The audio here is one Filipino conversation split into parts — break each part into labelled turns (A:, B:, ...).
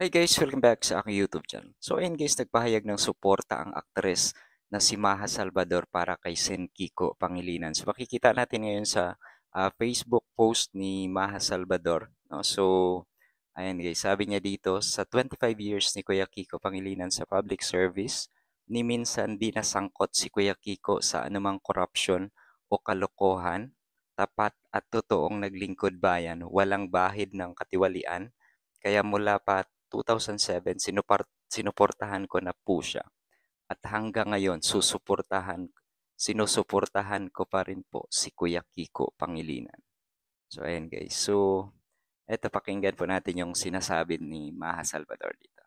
A: Hi guys, welcome back sa aking YouTube channel. So ayun guys, nagpahayag ng suporta ang aktres na si Maha Salvador para kay Sen Kiko Pangilinan. So makikita natin ngayon sa Facebook post ni Maha Salvador. No? So ayan guys, sabi niya dito, sa 25 years ni Kuya Kiko Pangilinan sa public service, ni minsan di nasangkot si Kuya Kiko sa anumang korupsyon o kalokohan, tapat at totoong naglingkod bayan, walang bahid ng katiwalian. Kaya mula pa 2007 sinuportahan ko na po siya at hanggang ngayon sinusuportahan ko pa rin po si Kuya Kiko Pangilinan. So ayan guys. So eto pakinggan po natin yung sinasabi ni Maha Salvador dito.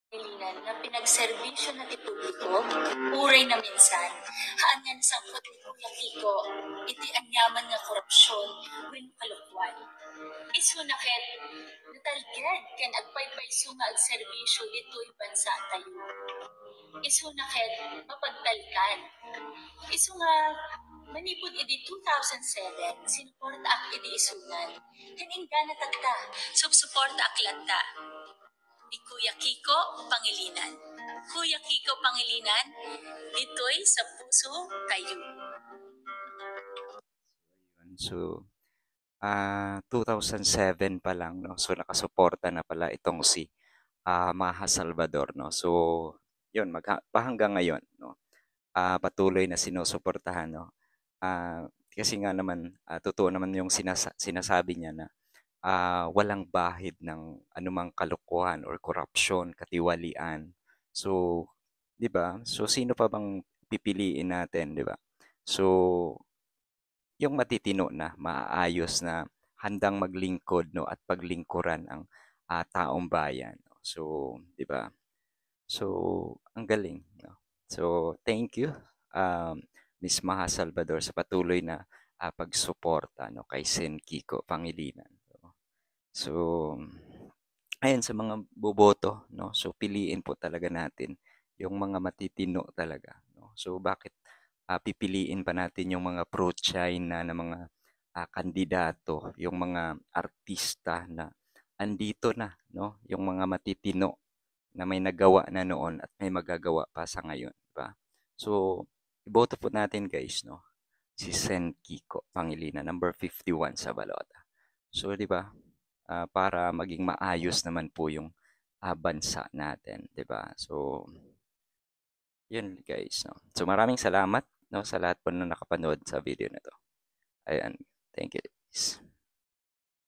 B: Pangilinan na pinagserbisyo na ti publiko, uray na minsan, haan nga nasangkot ni Kuya Kiko, iti anyaman nga korupsyon, when kalukwan. Isu na ken, natalged, ken agpaypayso nga agserbisyo dito'y bansa tayo. Isu na ken, mapagtalkan. Isu nga, manipod iti 2007, sinuporta ak iti isunan. Hiningga na tagta, subsuporta ak lanta ni Kuya Kiko Pangilinan. Kuya Kiko Pangilinan, dito'y sa puso tayo.
A: So 2007 pa lang, no? So nakasuporta na pala itong si Maha Salvador, no? So yun, hanggang ngayon, no? Patuloy na sinusuportahan, no? Kasi nga naman, totoo naman yung sinasabi niya na walang bahid ng anumang kalokohan or korupsyon, katiwalian. So, 'di ba? So sino pa bang pipiliin natin, 'di ba? So, yung matitino na, maayos na, handang maglingkod, no, at paglingkuran ang taong bayan. No? So, 'di ba? So, ang galing, no? So, thank you, Miss Maha Salvador sa patuloy na pagsuporta, no, kay Sen Kiko Pangilinan. So, ayan sa mga boboto, no. So, piliin po talaga natin yung mga matitino talaga, no. So, bakit pipiliin pa natin yung mga pro-China na mga kandidato, yung mga artista na andito na, no, yung mga matitino na may nagawa na noon at may magagawa pa sa ngayon, di ba? So, iboto po natin guys, no, si Sen Kiko Pangilinan, number 51 sa balota. So, di ba? Para maging maayos naman po yung bansa natin, 'di ba? So, 'yun guys, no. So, maraming salamat, no, sa lahat po na nakapanood sa video na 'to. Ayan, thank you guys.